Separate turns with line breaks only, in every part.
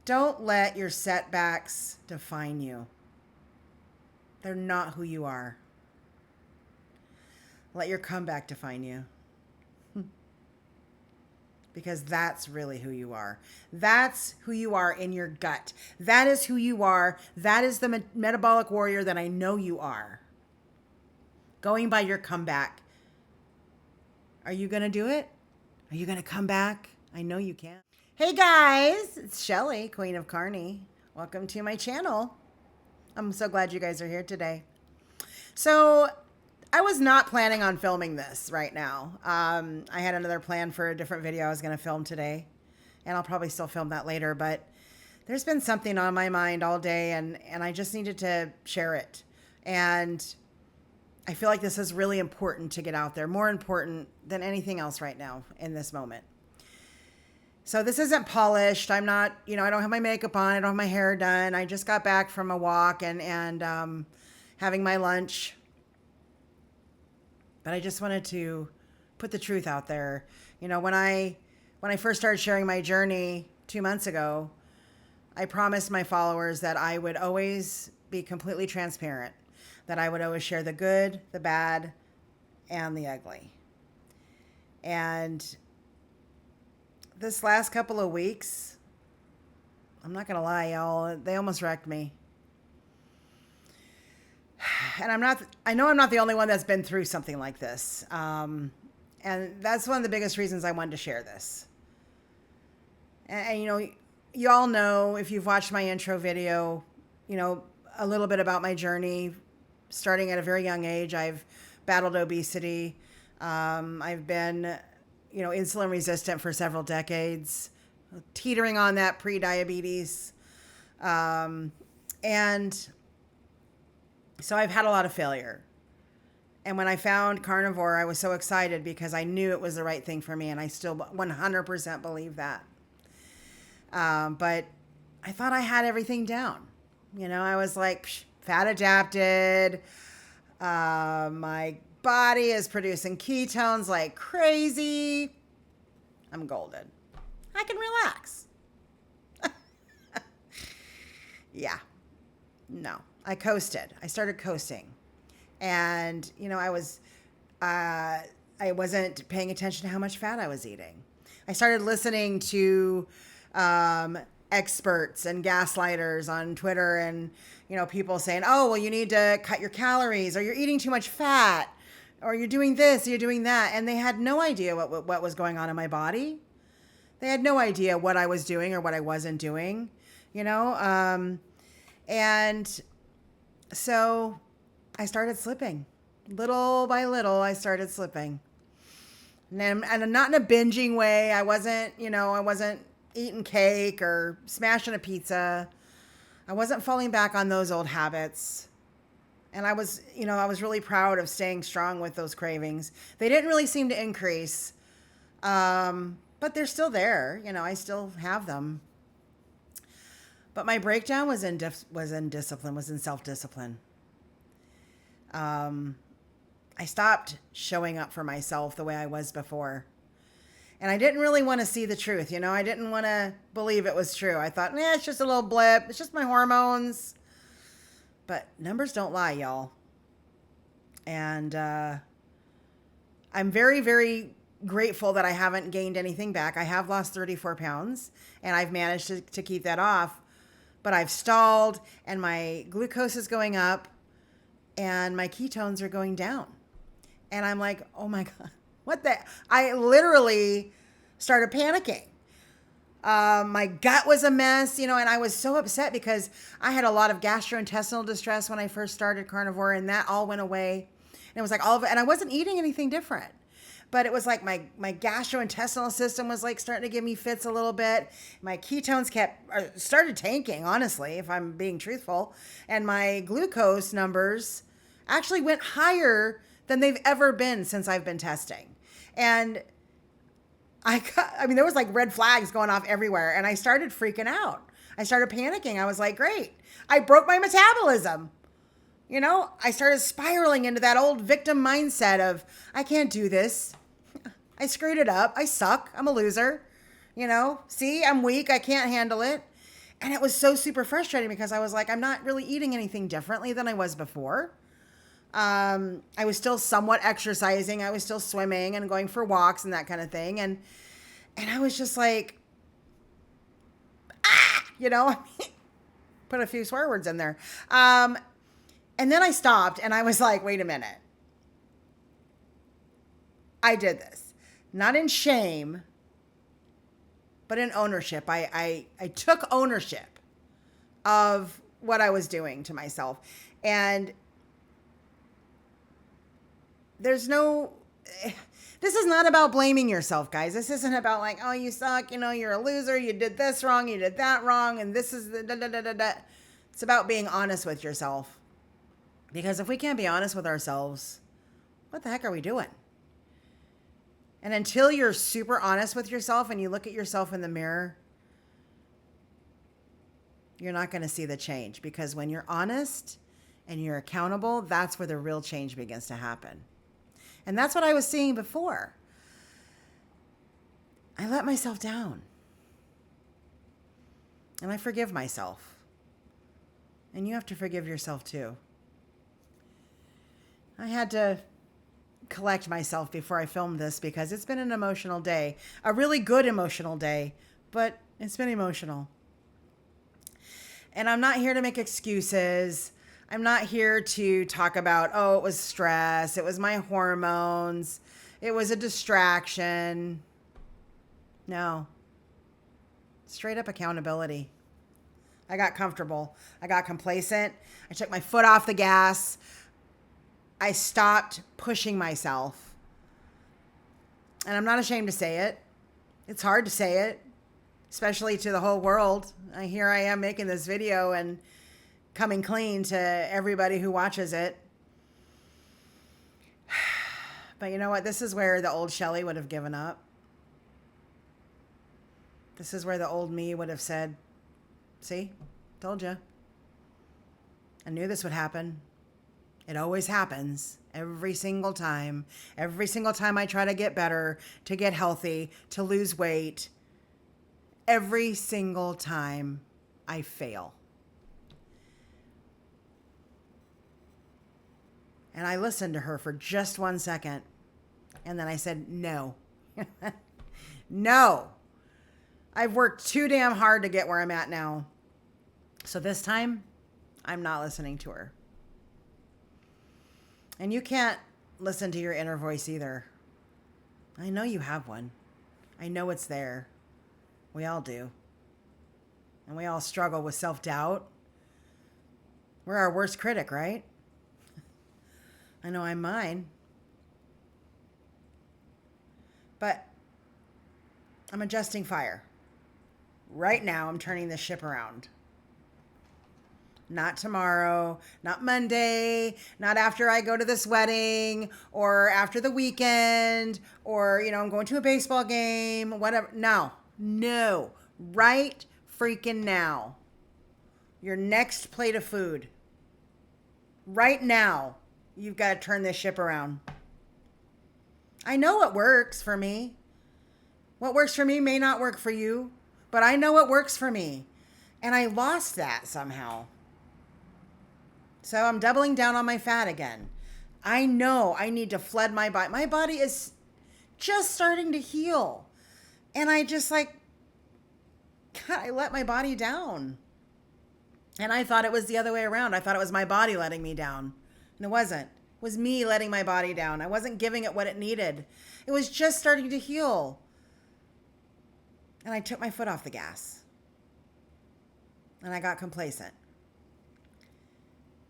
Don't let your setbacks define you. They're not who you are. Let your comeback define you. Because that's really who you are. That's who you are in your gut. That is who you are. That is the metabolic warrior that I know you are. Going by your comeback. Are you going to do it? Are you going to come back? I know you can. Hey guys, it's Shelly, Queen of Carni. Welcome to my channel. I'm so glad you guys are here today. So I was not planning on filming this right now. I had another plan for a different video I was going to film today, and I'll probably still film that later, but there's been something on my mind all day, and I just needed to share it. And I feel like this is really important to get out there, more important than anything else right now in this moment. So this isn't polished. I'm not, I don't have my makeup on. I don't have my hair done. I just got back from a walk and having my lunch. But I just wanted to put the truth out there. When I first started sharing my journey 2 months ago, I promised my followers that I would always be completely transparent, that I would always share the good, the bad, and the ugly. And this last couple of weeks, I'm not going to lie, y'all, they almost wrecked me. And I know I'm not the only one that's been through something like this. And that's one of the biggest reasons I wanted to share this. And you all know, if you've watched my intro video, a little bit about my journey. Starting at a very young age, I've battled obesity. I've been, insulin resistant for several decades, teetering on that pre-diabetes. And so I've had a lot of failure. And when I found carnivore, I was so excited because I knew it was the right thing for me. And I still 100% believe that. But I thought I had everything down. I was like, fat adapted. My body is producing ketones like crazy. I'm golden. I can relax. Yeah. No. I coasted. I started coasting. And, I wasn't paying attention to how much fat I was eating. I started listening to experts and gaslighters on Twitter and, people saying, oh, well, you need to cut your calories, or you're eating too much fat, or you're doing this, or you're doing that. And they had no idea what was going on in my body. They had no idea what I was doing or what I wasn't doing, and so I started slipping. Little by little, I started slipping. And not in a binging way. I wasn't eating cake or smashing a pizza. I wasn't falling back on those old habits. And I was really proud of staying strong with those cravings. They didn't really seem to increase. But they're still there. I still have them. But my breakdown was in self-discipline. I stopped showing up for myself the way I was before. And I didn't really want to see the truth. I didn't want to believe it was true. I thought, it's just a little blip. It's just my hormones. But numbers don't lie, y'all. And I'm very, very grateful that I haven't gained anything back. I have lost 34 pounds, and I've managed to keep that off. But I've stalled, and my glucose is going up, and my ketones are going down. And I'm like, oh my God, what the? I literally started panicking. My gut was a mess, and I was so upset because I had a lot of gastrointestinal distress when I first started carnivore, and that all went away. And it was like all of it, and I wasn't eating anything different. But it was like my gastrointestinal system was like starting to give me fits a little bit. My ketones started tanking, honestly, if I'm being truthful. And my glucose numbers actually went higher than they've ever been since I've been testing. And there was like red flags going off everywhere. And I started freaking out. I started panicking. I was like, great. I broke my metabolism. I started spiraling into that old victim mindset of, I can't do this. I screwed it up. I suck. I'm a loser. See, I'm weak. I can't handle it. And it was so super frustrating because I was like, I'm not really eating anything differently than I was before. I was still somewhat exercising. I was still swimming and going for walks and that kind of thing. And I was just like, you know, put a few swear words in there. And then I stopped and I was like, wait a minute. I did this, not in shame, but in ownership. I took ownership of what I was doing to myself. And there's no, this is not about blaming yourself, guys. This isn't about like, oh, you suck. You know, you're a loser. You did this wrong. You did that wrong. And this is the da, da, da, da, da. It's about being honest with yourself. Because if we can't be honest with ourselves, what the heck are we doing? And until you're super honest with yourself and you look at yourself in the mirror, you're not going to see the change. Because when you're honest and you're accountable, that's where the real change begins to happen. And that's what I was seeing before. I let myself down. And I forgive myself. And you have to forgive yourself too. I had to collect myself before I filmed this because it's been an emotional day. A really good emotional day, but it's been emotional. And I'm not here to make excuses. I'm not here to talk about, oh, it was stress. It was my hormones. It was a distraction. No. Straight up accountability. I got comfortable. I got complacent. I took my foot off the gas. I stopped pushing myself. And I'm not ashamed to say it. It's hard to say it, especially to the whole world. Here I am making this video and coming clean to everybody who watches it. But you know what? This is where the old Shelley would have given up. This is where the old me would have said, see, told you. I knew this would happen. It always happens every single time. Every single time I try to get better, to get healthy, to lose weight. Every single time I fail. And I listened to her for just 1 second. And then I said, no. No. I've worked too damn hard to get where I'm at now. So this time, I'm not listening to her. And you can't listen to your inner voice either. I know you have one. I know it's there. We all do. And we all struggle with self-doubt. We're our worst critic, right? I know I'm mine. But I'm adjusting fire. Right now, I'm turning this ship around. Not tomorrow, not Monday, not after I go to this wedding or after the weekend or, I'm going to a baseball game, whatever. No, right freaking now. Your next plate of food. Right now, you've got to turn this ship around. I know what works for me. What works for me may not work for you, but I know what works for me. And I lost that somehow. So I'm doubling down on my fat again. I know I need to flood my body. My body is just starting to heal. And I just God, I let my body down. And I thought it was the other way around. I thought it was my body letting me down. And it wasn't. It was me letting my body down. I wasn't giving it what it needed. It was just starting to heal. And I took my foot off the gas. And I got complacent.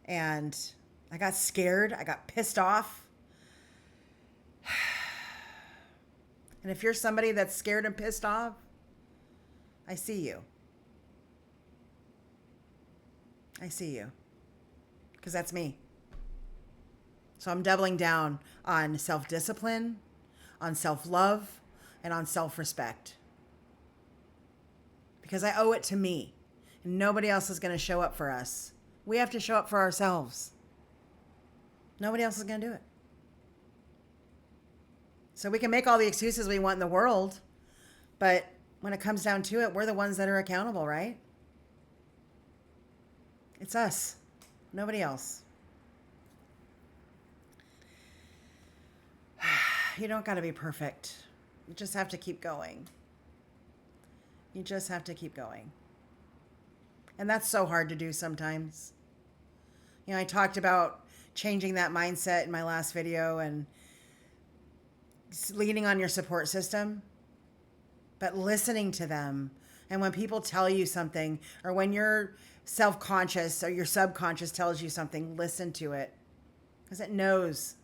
And I got scared. I got pissed off. And if you're somebody that's scared and pissed off, I see you. I see you. Because that's me. So I'm doubling down on self-discipline, on self-love, and on self-respect. Because I owe it to me. And nobody else is going to show up for us. We have to show up for ourselves. Nobody else is going to do it. So we can make all the excuses we want in the world, but when it comes down to it, we're the ones that are accountable, right? It's us, nobody else. You don't got to be perfect. You just have to keep going. You just have to keep going. And that's so hard to do sometimes. You know, I talked about changing that mindset in my last video and leaning on your support system, but listening to them. And when people tell you something, or when you're self-conscious or your subconscious tells you something, listen to it, because it knows.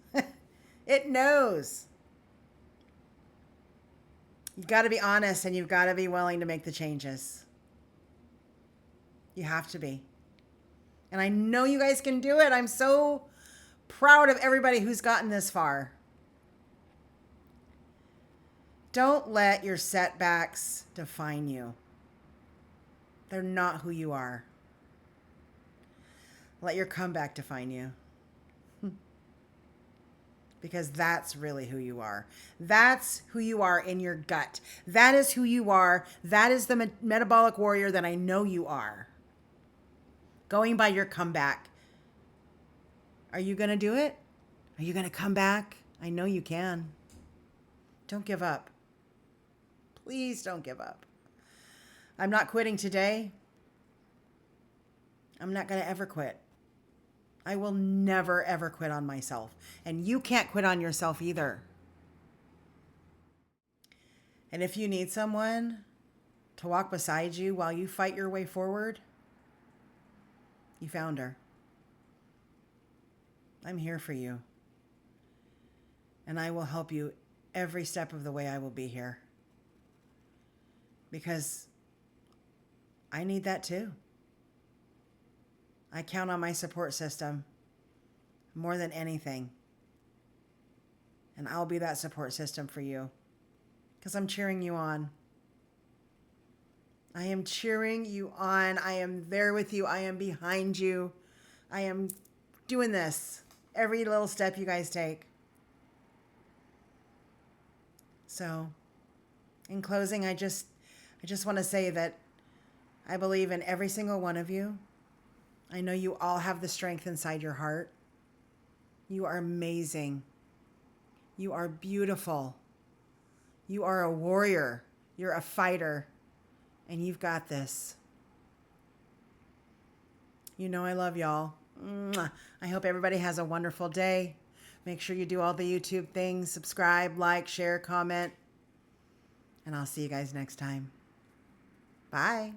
It knows. You've got to be honest, and you've got to be willing to make the changes. You have to be. And I know you guys can do it. I'm so proud of everybody who's gotten this far. Don't let your setbacks define you. They're not who you are. Let your comeback define you. Because that's really who you are. That's who you are in your gut. That is who you are. That is the metabolic warrior that I know you are. Going by your comeback. Are you going to do it? Are you going to come back? I know you can. Don't give up. Please don't give up. I'm not quitting today. I'm not going to ever quit. I will never, ever quit on myself. And you can't quit on yourself either. And if you need someone to walk beside you while you fight your way forward, you found her. I'm here for you. And I will help you every step of the way. I will be here. Because I need that too. I count on my support system more than anything. And I'll be that support system for you. Because I'm cheering you on. I am cheering you on. I am there with you. I am behind you. I am doing this every little step you guys take. So, in closing, I just want to say that I believe in every single one of you. I know you all have the strength inside your heart. You are amazing. You are beautiful. You are a warrior. You're a fighter. And you've got this. You know I love y'all. Mwah. I hope everybody has a wonderful day. Make sure you do all the YouTube things. Subscribe, like, share, comment. And I'll see you guys next time. Bye.